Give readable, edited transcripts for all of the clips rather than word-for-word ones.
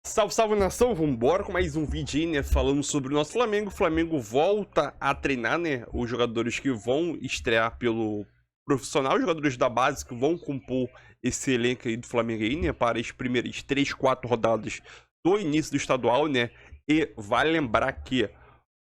Salve, salve nação, vambora com mais um vídeo aí, né, falando sobre o nosso Flamengo. O Flamengo volta a treinar, né, os jogadores que vão estrear pelo profissional, os jogadores da base que vão compor esse elenco aí do Flamengo aí, né, para as primeiras 3, 4 rodadas do início do estadual, né, e vale lembrar que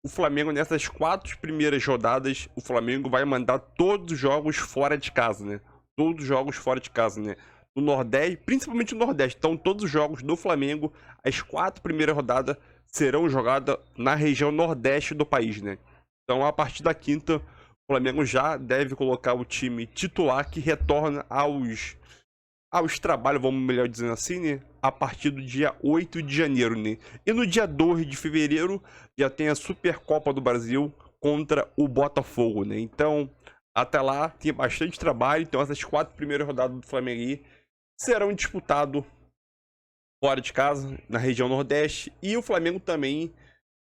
o Flamengo nessas 4 primeiras rodadas, o Flamengo vai mandar todos os jogos fora de casa, né, todos os jogos fora de casa, né. No Nordeste, principalmente no Nordeste. Então, todos os jogos do Flamengo, as 4 primeiras rodadas, serão jogadas na região Nordeste do país, né? Então, a partir da quinta, o Flamengo já deve colocar o time titular que retorna aos trabalhos, vamos melhor dizendo assim, né? A partir do dia 8 de janeiro, né? E no dia 2 de fevereiro, já tem a Supercopa do Brasil contra o Botafogo, né? Então, até lá, tem bastante trabalho. Então, essas 4 primeiras rodadas do Flamengo aí serão disputados fora de casa, na região Nordeste. E o Flamengo também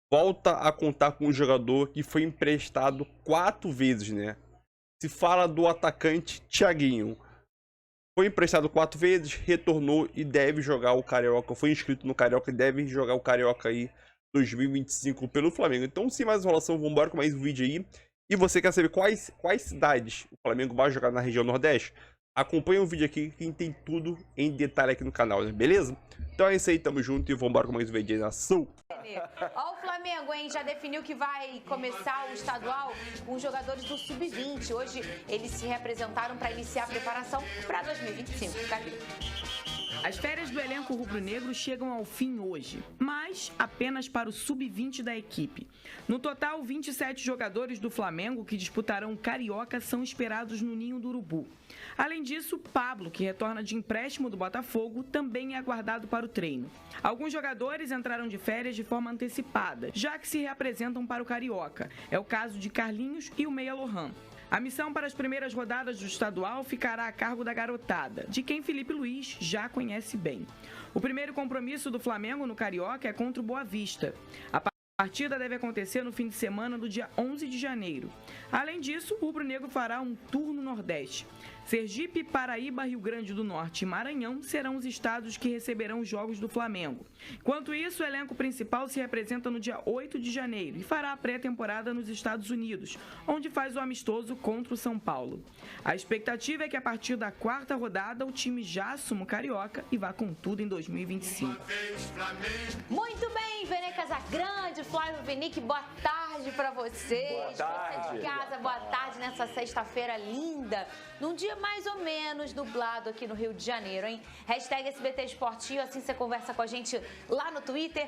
volta a contar com um jogador que foi emprestado 4 vezes, né? Se fala do atacante Thiaguinho. Foi emprestado 4 vezes, retornou e deve jogar o Carioca. Foi inscrito no Carioca e deve jogar o Carioca aí 2025 pelo Flamengo. Então, sem mais enrolação, vamos embora com mais um vídeo aí. E você quer saber quais cidades o Flamengo vai jogar na região Nordeste? Acompanha o vídeo aqui, que tem tudo em detalhe aqui no canal, né? Beleza? Então é isso aí, tamo junto e vambora com mais um vídeo aí na Sul. Ó, o Flamengo, hein? Já definiu que vai começar o estadual com os jogadores do Sub-20. Hoje eles se representaram para iniciar a preparação para 2025. Cadê? As férias do elenco rubro-negro chegam ao fim hoje, mas apenas para o sub-20 da equipe. No total, 27 jogadores do Flamengo que disputarão o Carioca são esperados no Ninho do Urubu. Além disso, Pablo, que retorna de empréstimo do Botafogo, também é aguardado para o treino. Alguns jogadores entraram de férias de forma antecipada, já que se reapresentam para o Carioca. É o caso de Carlinhos e o Meia Lohan. A missão para as primeiras rodadas do estadual ficará a cargo da garotada, de quem Felipe Luiz já conhece bem. O primeiro compromisso do Flamengo no Carioca é contra o Boa Vista. A partida deve acontecer no fim de semana do dia 11 de janeiro. Além disso, o rubro-negro fará um tour no Nordeste. Sergipe, Paraíba, Rio Grande do Norte e Maranhão serão os estados que receberão os jogos do Flamengo. Enquanto isso, o elenco principal se representa no dia 8 de janeiro e fará a pré-temporada nos Estados Unidos, onde faz o amistoso contra o São Paulo. A expectativa é que a partir da 4ª rodada o time já assuma o Carioca e vá com tudo em 2025. Muito bem, Vene Casagrande, Flávio Vinick, boa tarde para vocês. Boa tarde. Você de casa, boa tarde nessa sexta-feira linda, num dia mais ou menos nublado aqui no Rio de Janeiro, hein? Hashtag SBT Esportivo, assim você conversa com a gente lá no Twitter,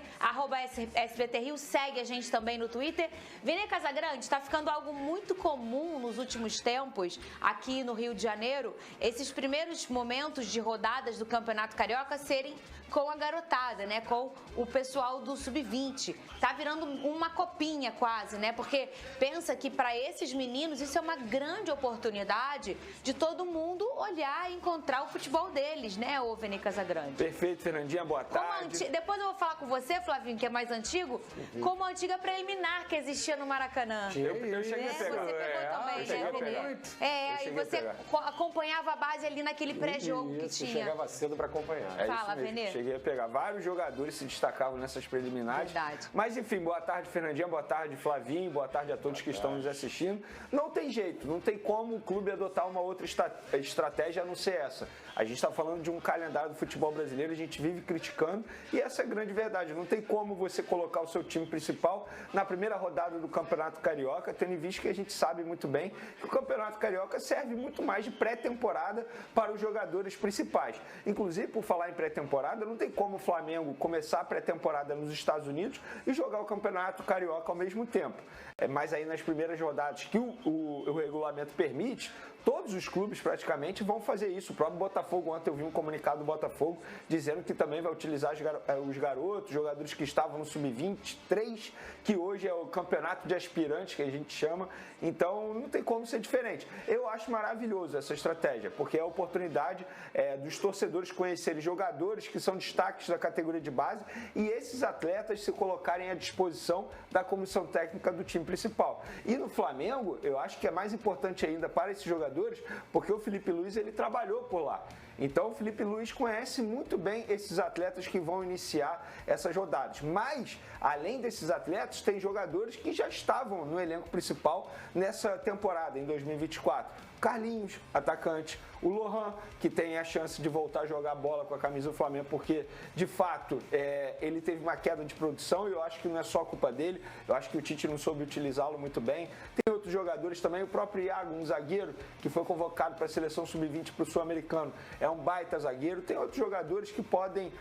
@SBT Rio, segue a gente também no Twitter. Vene Casagrande, está ficando algo muito comum nos últimos tempos aqui no Rio de Janeiro, esses primeiros momentos de rodadas do Campeonato Carioca serem com a garotada, né? Com o pessoal do Sub-20. Tá virando uma copinha quase, né? Porque pensa que para esses meninos isso é uma grande oportunidade de todo mundo olhar e encontrar o futebol deles, né, ô Vene Casagrande? Perfeito, Fernandinha, boa tarde. Depois eu vou falar com você, Flavinho, que é mais antigo, como a antiga preliminar que existia no Maracanã. Eu cheguei a pegar. Você pegou também, né, Vene? E você acompanhava a base ali naquele pré-jogo que tinha. Eu chegava cedo para acompanhar. Fala, Vene. Cheguei a pegar. Vários jogadores se destacavam nessas preliminares. Verdade. Mas enfim, boa tarde, Fernandinha, boa tarde, Flavinho, boa tarde a todos que estão nos assistindo. Não tem jeito, não tem como o clube adotar uma outra estratégia a não ser essa. A gente está falando de um calendário do futebol brasileiro, a gente vive criticando e essa é a grande verdade. Não tem como você colocar o seu time principal na primeira rodada do Campeonato Carioca, tendo em vista que a gente sabe muito bem que o Campeonato Carioca serve muito mais de pré-temporada para os jogadores principais. Inclusive, por falar em pré-temporada, não tem como o Flamengo começar a pré-temporada nos Estados Unidos e jogar o Campeonato Carioca ao mesmo tempo. Mas aí nas primeiras rodadas que o regulamento permite, todos os clubes praticamente vão fazer isso. O próprio Botafogo, ontem eu vi um comunicado do Botafogo dizendo que também vai utilizar os garotos, jogadores que estavam no Sub-23, que hoje é o campeonato de aspirantes que a gente chama. Então não tem como ser diferente. Eu acho maravilhoso essa estratégia, porque é a oportunidade dos torcedores conhecerem jogadores que são destaques da categoria de base e esses atletas se colocarem à disposição da comissão técnica do time principal. E no Flamengo, eu acho que é mais importante ainda para esses jogadores, porque o Felipe Luiz ele trabalhou por lá. Então o Felipe Luiz conhece muito bem esses atletas que vão iniciar essas rodadas. Mas, além desses atletas, tem jogadores que já estavam no elenco principal nessa temporada, em 2024. Carlinhos, atacante, o Lohan, que tem a chance de voltar a jogar bola com a camisa do Flamengo, porque, de fato, ele teve uma queda de produção e eu acho que não é só culpa dele, eu acho que o Tite não soube utilizá-lo muito bem. Tem outros jogadores também, o próprio Iago, um zagueiro, que foi convocado para a seleção sub-20 para o Sul-Americano, é um baita zagueiro. Tem outros jogadores que podem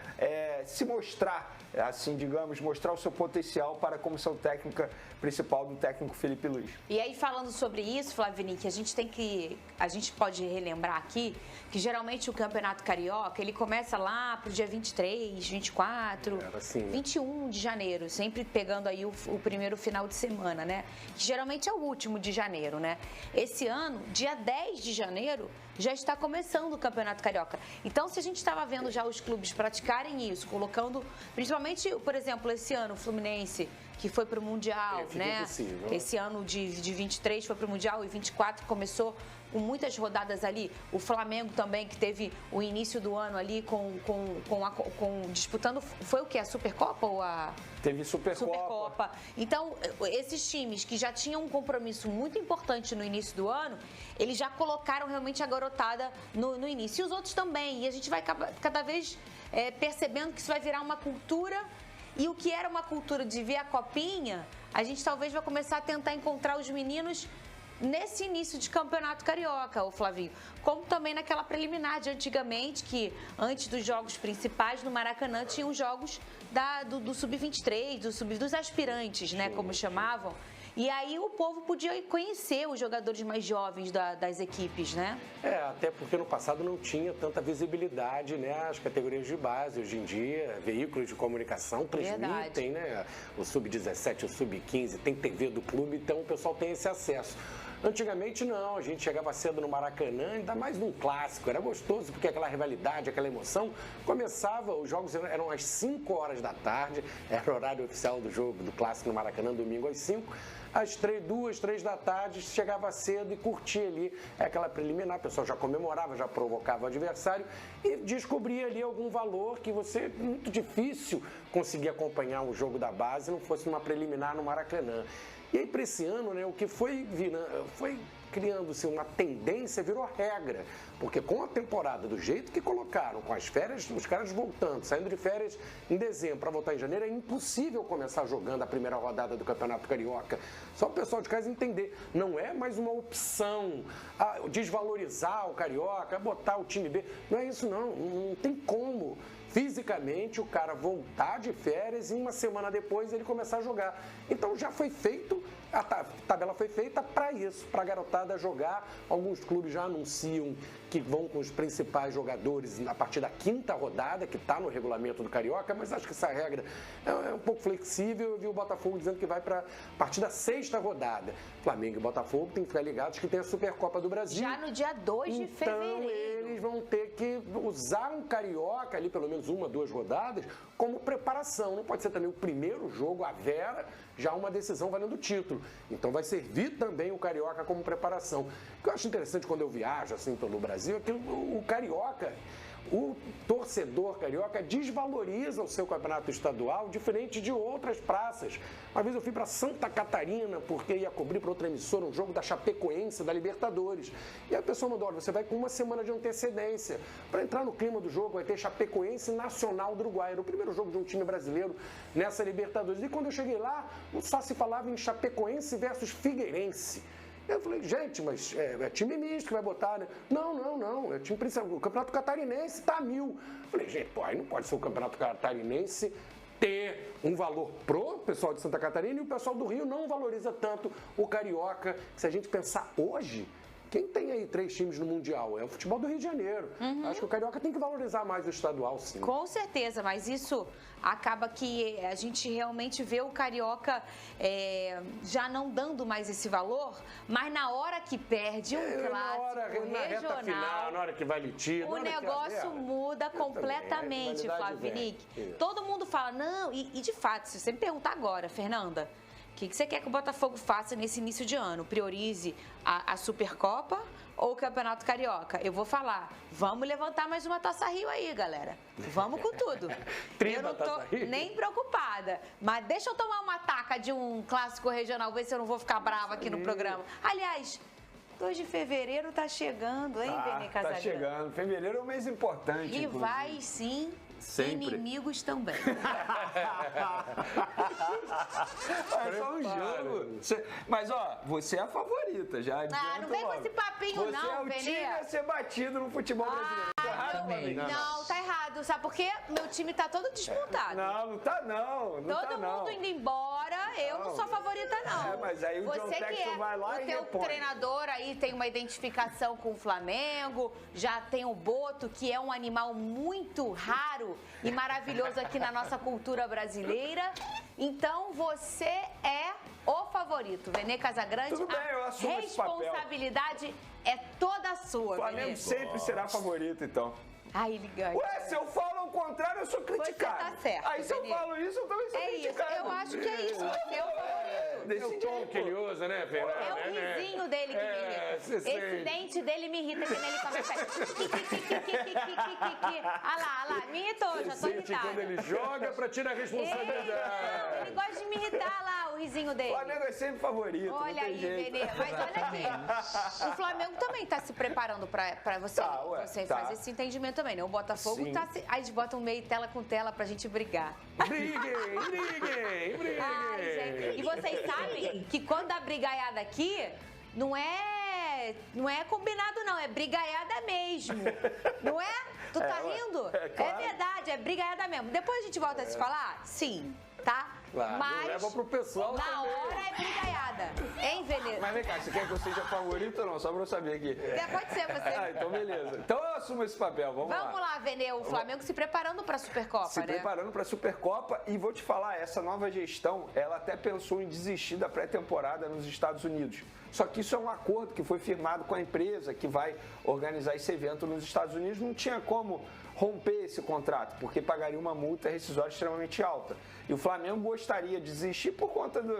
se mostrar, assim, digamos, mostrar o seu potencial para a comissão técnica principal do técnico Felipe Luiz. E aí, falando sobre isso, Flavini, que a gente pode relembrar aqui que geralmente o Campeonato Carioca, ele começa lá pro dia 23, 24, assim, 21 de janeiro, sempre pegando aí o primeiro final de semana, né? Que geralmente é o último de janeiro, né? Esse ano, dia 10 de janeiro, já está começando o Campeonato Carioca. Então, se a gente estava vendo já os clubes praticarem isso, colocando, principalmente, por exemplo, esse ano, o Fluminense, que foi para o Mundial, né? Impossível. Esse ano de 23 foi para o Mundial e 24 começou com muitas rodadas ali. O Flamengo também, que teve o início do ano ali disputando, foi o que? A Supercopa ou a... Teve Supercopa. Então, esses times que já tinham um compromisso muito importante no início do ano, eles já colocaram realmente a garotada no início. E os outros também. E a gente vai cada vez percebendo que isso vai virar uma cultura. E o que era uma cultura de ver a copinha, a gente talvez vai começar a tentar encontrar os meninos nesse início de campeonato carioca, o Flavinho. Como também naquela preliminar de antigamente, que antes dos jogos principais no Maracanã tinham os jogos do Sub-23, dos aspirantes, né, como chamavam. E aí o povo podia conhecer os jogadores mais jovens das equipes, né? Até porque no passado não tinha tanta visibilidade, né? As categorias de base. Hoje em dia, veículos de comunicação transmitem, né? O Sub-17, o Sub-15, tem TV do clube, então o pessoal tem esse acesso. Antigamente não, a gente chegava cedo no Maracanã, ainda mais num clássico, era gostoso porque aquela rivalidade, aquela emoção, começava, os jogos eram às 5 horas da tarde, era o horário oficial do jogo, do clássico no Maracanã, domingo às 5, às 2, 3 da tarde, chegava cedo e curtia ali aquela preliminar, o pessoal já comemorava, já provocava o adversário e descobria ali algum valor que você, muito difícil conseguir acompanhar um jogo da base, não fosse numa preliminar no Maracanã. E aí, para esse ano, né, o que foi criando-se uma tendência, virou regra. Porque com a temporada, do jeito que colocaram, com as férias, os caras voltando, saindo de férias em dezembro para voltar em janeiro, é impossível começar jogando a primeira rodada do Campeonato Carioca. Só o pessoal de casa entender, não é mais uma opção desvalorizar o Carioca, botar o time B. Não é isso, não tem como. Fisicamente, o cara voltar de férias e uma semana depois ele começar a jogar. Então já foi feito, a tabela foi feita para isso, para a garotada jogar. Alguns clubes já anunciam que vão com os principais jogadores a partir da 5ª rodada, que está no regulamento do Carioca, mas acho que essa regra é um pouco flexível. Eu vi o Botafogo dizendo que vai para a partir da 6ª rodada. Flamengo e Botafogo tem que ficar ligados que tem a Supercopa do Brasil. Já no dia 2 de fevereiro. Então eles vão ter que usar um Carioca ali, pelo menos 1, 2 rodadas, como preparação. Não pode ser também o primeiro jogo, a Vera, já uma decisão valendo o título. Então vai servir também o Carioca como preparação. O que eu acho interessante quando eu viajo assim pelo Brasil é que o Carioca, o torcedor carioca desvaloriza o seu campeonato estadual diferente de outras praças. Uma vez eu fui para Santa Catarina porque ia cobrir para outra emissora um jogo da Chapecoense, da Libertadores. E a pessoa mandou, olha, você vai com uma semana de antecedência. Para entrar no clima do jogo vai ter Chapecoense Nacional do Uruguai. Era o primeiro jogo de um time brasileiro nessa Libertadores. E quando eu cheguei lá, só se falava em Chapecoense versus Figueirense. Eu falei, gente, mas é time misto que vai botar, né? Não, é time principal. O Campeonato Catarinense tá 1000. Eu falei, gente, aí não pode ser o Campeonato Catarinense ter um valor pro pessoal de Santa Catarina e o pessoal do Rio não valoriza tanto o Carioca. Se a gente pensar hoje, quem tem aí 3 times no Mundial? É o futebol do Rio de Janeiro. Acho que o Carioca tem que valorizar mais o estadual, sim. Com certeza, mas isso acaba que a gente realmente vê o Carioca já não dando mais esse valor, mas na hora que perde um clássico na reta final, na hora que vai litígio, o negócio muda completamente, Flavinic. Todo mundo fala, não, e de fato, se você me perguntar agora, Fernanda, que você quer que o Botafogo faça nesse início de ano? Priorize a Supercopa ou o Campeonato Carioca? Eu vou falar, vamos levantar mais uma Taça Rio aí, galera. Vamos com tudo. Eu não tô nem preocupada. Mas deixa eu tomar uma taca de um clássico regional, ver se eu não vou ficar brava aqui no programa. Aliás, 2 de fevereiro tá chegando, hein, Vene Casagrande? Tá chegando. Fevereiro é um mês importante, Rivais, sim. Sempre. Inimigos também. É só um jogo. Mas, ó, você é a favorita, já Ah, não vem com esse papinho, você não, é o time Vene. a ser batido no futebol brasileiro. Tá errado, também. Flavinha? Não, tá errado. Sabe por quê? Meu time tá todo disputado. Não tá não. Não Todo tá, não. mundo indo embora, eu não sou a favorita, não. É, mas aí o John Você que Textor vai lá o e teu repõe. treinador aí tem uma identificação com o Flamengo, já tem o Boto, que é um animal muito raro e maravilhoso aqui na nossa cultura brasileira. Então você é o favorito, Vene Casagrande. Tudo bem, eu assumo esse papel. A responsabilidade é toda sua, O Flamengo Vene. sempre será favorito, então. Ai, ele ganha. Ué, se eu falo ao contrário, eu sou criticado. Você tá certo, Aí se eu Vene. falo isso, eu também sou É isso, criticado. eu acho que é isso. Você é o favorito. É o tom que ele usa, né, Fernando? É o risinho dele que me irrita. Esse dente dele me irrita, que ele começa a... Ah lá, me irritou, já tô Sente irritada. quando ele joga pra tirar a responsabilidade. Ele gosta de me irritar lá, o risinho dele. O Flamengo é sempre favorito, Olha não tem aí, jeito. Vene, mas olha aqui. O Flamengo também tá se preparando pra você, Tá, ué, você tá. fazer esse entendimento também, né? O Botafogo Sim. tá... Aí eles botam meio tela com tela pra gente brigar. Briguem! Ai, gente. E vocês sabem que quando a brigaiada aqui, não é combinado, não. É brigaiada mesmo. Não é? Tu tá rindo? é claro. É verdade, é brigaiada mesmo. Depois a gente volta a se falar? Sim, tá? Claro, Mas não leva pro pessoal na também. hora é brigaiada. Hein, Veneza? Mas vem cá, você quer que eu seja favorito ou não? Só pra eu saber aqui. Pode ser você. Ah, então beleza. Então eu assumo esse papel, vamos lá. Vamos lá, Vene, o Flamengo se preparando pra Supercopa, Se né? preparando para a Supercopa e vou te falar, essa nova gestão, ela até pensou em desistir da pré-temporada nos Estados Unidos. Só que isso é um acordo que foi firmado com a empresa que vai organizar esse evento nos Estados Unidos. Não tinha como romper esse contrato, porque pagaria uma multa rescisória extremamente alta. E o Flamengo gostaria de desistir por conta do...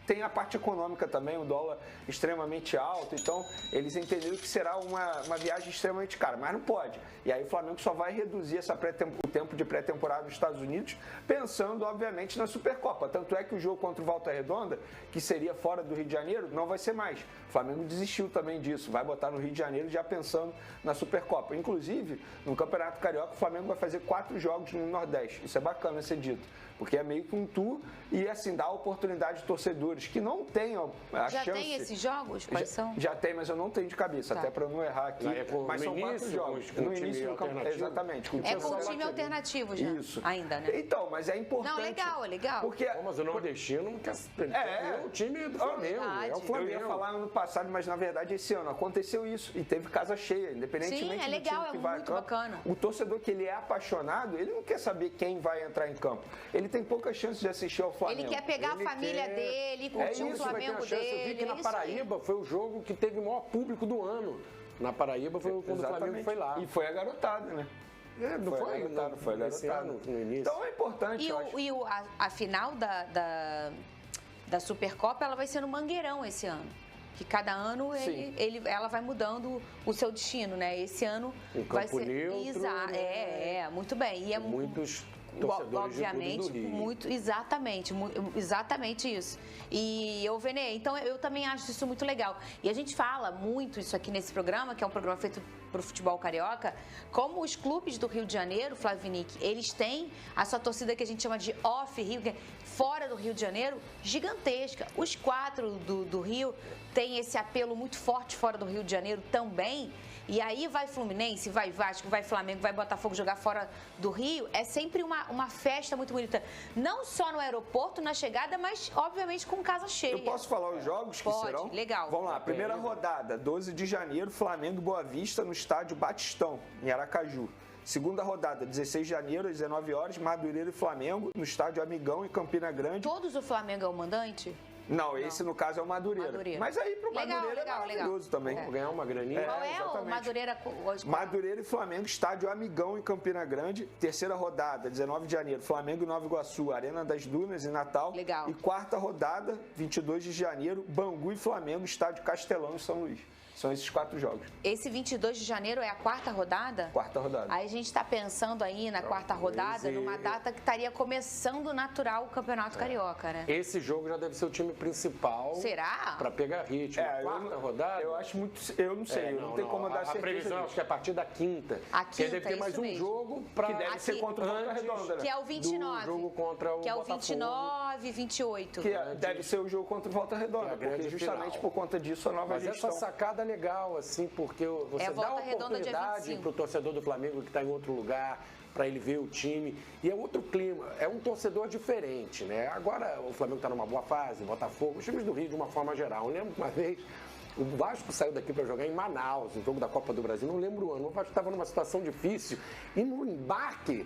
Tem a parte econômica também, o dólar extremamente alto, então eles entenderam que será uma viagem extremamente cara, mas não pode. E aí o Flamengo só vai reduzir o tempo de pré-temporada nos Estados Unidos, pensando, obviamente, na Supercopa. Tanto é que o jogo contra o Volta Redonda, que seria fora do Rio de Janeiro, não vai ser mais. O Flamengo desistiu também disso, vai botar no Rio de Janeiro já pensando na Supercopa. Inclusive, no Campeonato Carioca, o Flamengo vai fazer 4 jogos no Nordeste. Isso é bacana ser dito, porque é meio que um tour e, assim, dá oportunidade de torcedores que não tenham a Já chance... tem esses jogos? Quais são? Já tem, mas eu não tenho de cabeça, Tá. até para não errar aqui. Mas são 4 jogos. com No o time início do campo, alternativo? exatamente. É com o time alternativo já. Isso. Ainda, né? Então, mas é importante. Não, legal, é legal. Porque Pô, mas o nordestino quer o time do Flamengo. É o verdade. Flamengo. eu ia falar ano passado, mas na verdade esse ano aconteceu isso e teve casa cheia, independentemente Sim, é do legal, time que é vai a muito campo. bacana. O torcedor que ele é apaixonado, ele não quer saber quem vai entrar em campo. Ele tem poucas chances de assistir ao Flamengo. Ele quer pegar Ele a família quer- dele, curtir o isso, Vai ter Flamengo uma chance. Eu vi dele. que na é isso aí. Paraíba foi o jogo que teve o maior público do ano. Na Paraíba foi quando o Flamengo Exatamente. foi lá. E foi a garotada, né? Não foi? garotada, foi Esse garotada. ano, no início. Então é importante, eu acho. A final da Supercopa, ela vai ser no Mangueirão esse ano. Que cada ano Sim. ela vai mudando o seu destino, né? Esse ano Um vai campo ser. neutro, né? Muito bem. E é Muitos torcedores obviamente, de tudo do Rio. muito, exatamente isso. E eu, Vene, então eu também acho isso muito legal. E a gente fala muito isso aqui nesse programa, que é um programa feito pro futebol carioca, como os clubes do Rio de Janeiro, Flavinic, eles têm a sua torcida que a gente chama de off-Rio, que é fora do Rio de Janeiro, gigantesca. Os 4 do Rio têm esse apelo muito forte fora do Rio de Janeiro também. E aí vai Fluminense, vai Vasco, vai Flamengo, vai Botafogo jogar fora do Rio. É sempre uma festa muito bonita. Não só no aeroporto, na chegada, mas obviamente com casa cheia. Eu posso falar os jogos que Pode, serão? legal. Vamos lá, primeira rodada, 12 de janeiro, Flamengo e Boa Vista no estádio Batistão, em Aracaju. Segunda rodada, 16 de janeiro, às 19 horas, Madureira e Flamengo, no estádio Amigão, em Campina Grande. Todos o Flamengo é o mandante? Não, esse no caso é o Madureira. Mas aí pro Madureira é maravilhoso também. Vou ganhar uma graninha. Qual é o Madureira hoje? Madureira e Flamengo, estádio Amigão em Campina Grande. Terceira rodada, 19 de janeiro, Flamengo e Nova Iguaçu, Arena das Dunas em Natal. Legal. E quarta rodada, 22 de janeiro, Bangu e Flamengo, estádio Castelão em São Luís. São esses 4 jogos. Esse 22 de janeiro é a quarta rodada? Quarta rodada. Aí a gente está pensando aí na quarta rodada, numa data que estaria começando natural o Campeonato Carioca, né? Esse jogo já deve ser o time principal. Será? Para pegar ritmo. Quarta rodada? Eu acho muito... Eu não sei, eu não tenho como dar certeza. A previsão, acho que é a partir da quinta. A quinta, que deve ter mais um jogo para... Que deve ser contra o Volta Redonda, né? Que é o 29. Do jogo contra o que é o Botafogo. 29 e 28. Que deve ser o jogo contra o Volta Redonda, porque justamente por conta disso a nova gestão... Mas essa sacada é legal, assim, porque você dá a oportunidade para o torcedor do Flamengo que está em outro lugar, para ele ver o time. E é outro clima, é um torcedor diferente, né? Agora o Flamengo está numa boa fase, o Botafogo, os times do Rio de uma forma geral. Eu lembro que uma vez o Vasco saiu daqui para jogar em Manaus, no jogo da Copa do Brasil, não lembro o ano. O Vasco estava numa situação difícil e no embarque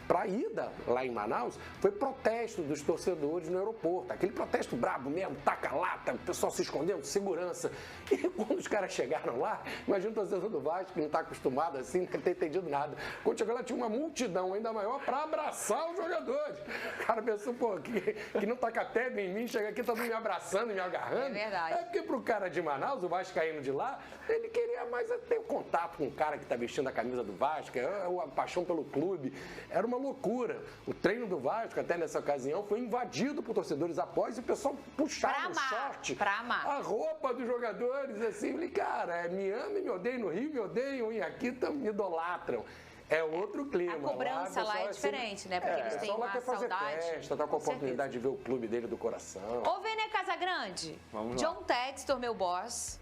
para a ida lá em Manaus, foi protesto dos torcedores no aeroporto. Aquele protesto brabo mesmo, taca-lata, o pessoal se escondendo, segurança. E quando os caras chegaram lá, imagina o torcedor do Vasco, que não está acostumado assim, não tem entendido nada. Quando chegou lá, tinha uma multidão ainda maior para abraçar os jogadores. O cara pensou, pô, que não taca pedra em mim, chega aqui, todo mundo me abraçando e me agarrando. É verdade. É porque pro cara de Manaus, o Vasco caindo de lá, ele queria mais ter contato com o cara que está vestindo a camisa do Vasco, a paixão pelo clube. Era uma loucura. O treino do Vasco, até nessa ocasião, foi invadido por torcedores após e o pessoal puxava no short a roupa dos jogadores, assim. Eu falei, cara, me ama e me odeia no Rio, me odeiam e aqui me idolatram. É outro clima. A cobrança lá é diferente, né? Porque eles têm uma quer fazer saudade. Festa, tá com a oportunidade de ver o clube dele do coração. Ô, Vene Casagrande, John Textor, meu boss,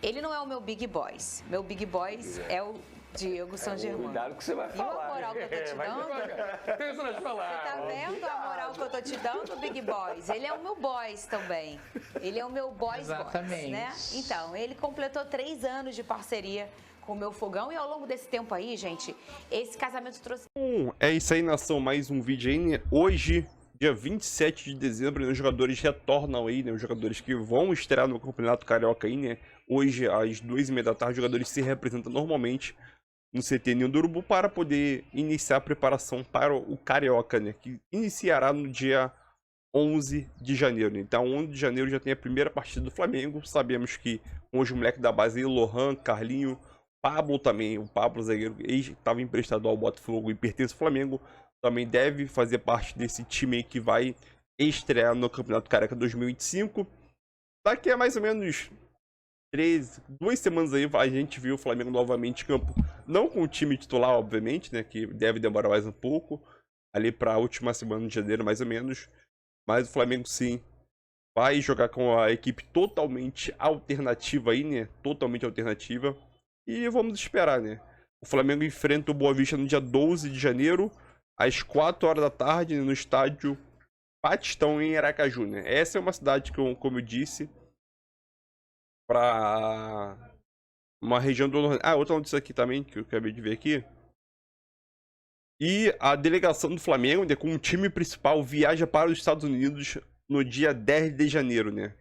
ele não é o meu Big Boys. Meu Big Boys é o Diego San Germano. Cuidado que você vai falar. Viu a moral que eu tô te dando? Pensa nas palavras. Você tá vendo a moral que eu tô te dando, Big Boys? Ele é o meu boys também. Ele é o meu boys, né? Então, ele completou 3 anos de parceria com o meu fogão e ao longo desse tempo aí, gente, esse casamento trouxe... É isso aí, nação, mais um vídeo aí, né? Hoje, dia 27 de dezembro, né, os jogadores retornam aí, né? Os jogadores que vão estrear no Campeonato Carioca aí, né? Hoje, às 2h30 da tarde, os jogadores se representam normalmente no CT Ninho do Urubu para poder iniciar a preparação para o Carioca, né? Que iniciará no dia 11 de janeiro. Então, 11 de janeiro já tem a primeira partida do Flamengo. Sabemos que hoje o moleque da base aí, Lohan, Carlinho, Pablo também, o Pablo zagueiro, estava emprestado ao Botafogo e pertence ao Flamengo, também deve fazer parte desse time aí que vai estrear no Campeonato Carioca 2025. Daqui a mais ou menos 2 semanas aí a gente viu o Flamengo novamente em campo, não com o time titular, obviamente, né, que deve demorar mais um pouco, ali para a última semana de janeiro, mais ou menos, mas o Flamengo sim vai jogar com a equipe totalmente alternativa aí, né, totalmente alternativa, e vamos esperar, né. O Flamengo enfrenta o Boa Vista no dia 12 de janeiro, às 4 horas da tarde, né, no estádio Batistão, em Aracaju, né. Essa é uma cidade que, como eu disse, para uma região do... outra notícia aqui também, que eu acabei de ver aqui. E a delegação do Flamengo, né, com o time principal, viaja para os Estados Unidos no dia 10 de janeiro, né?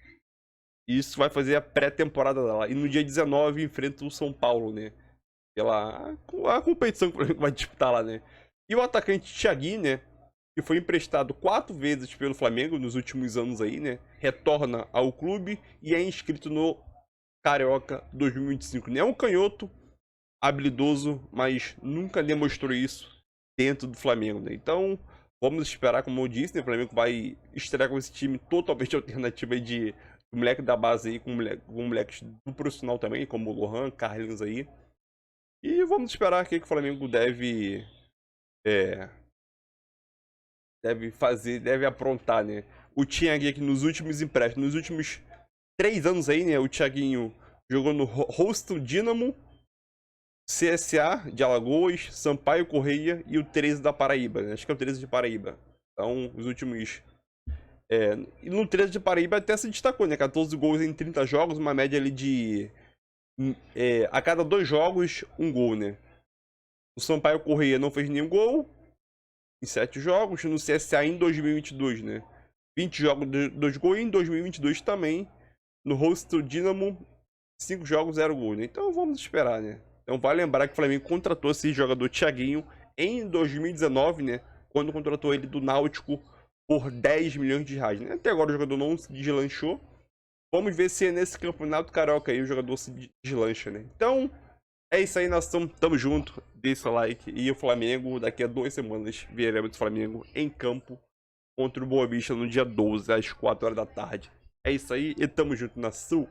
Isso vai fazer a pré-temporada lá. E no dia 19 enfrenta o São Paulo, né? Pela a competição que o Flamengo vai disputar lá, né? E o atacante Thiaguinho, né? Que foi emprestado 4 vezes pelo Flamengo nos últimos anos aí, né? Retorna ao clube e é inscrito no Carioca 2025. É um canhoto habilidoso, mas nunca demonstrou isso dentro do Flamengo, né? Então, vamos esperar, como eu disse, né? O Flamengo vai estrear com esse time totalmente alternativo aí de moleque da base aí, com moleques do profissional também, como o Lohan, Carlinhos aí. E vamos esperar o que o Flamengo deve fazer, deve aprontar, né? O Thiaguinho aqui nos últimos empréstimos, nos últimos 3 anos aí, né? O Thiaguinho jogou no Houston Dynamo, CSA de Alagoas, Sampaio Correia e o 13 da Paraíba, né? Acho que é o 13 de Paraíba. Então, os últimos... E no 13 de Paraíba até se destacou, né? 14 gols em 30 jogos, uma média ali de... a cada 2 jogos, 1 gol, né? O Sampaio Correia não fez nenhum gol em 7 jogos, no CSA em 2022, né? 20 jogos, 2 gols. E em 2022 também, no Rosto Dinamo, 5 jogos, 0 gols, né? Então vamos esperar, né? Então vale lembrar que o Flamengo contratou esse jogador Thiaguinho em 2019, né? Quando contratou ele do Náutico por 10 milhões de reais, né? Até agora o jogador não se deslanchou. Vamos ver se é nesse campeonato carioca aí o jogador se deslancha, né? Então, é isso aí, nação. Tamo junto. Deixa o like. E o Flamengo, daqui a 2 semanas, veremos o Flamengo em campo contra o Boa Vista no dia 12, às 4 horas da tarde. É isso aí e tamo junto, nação.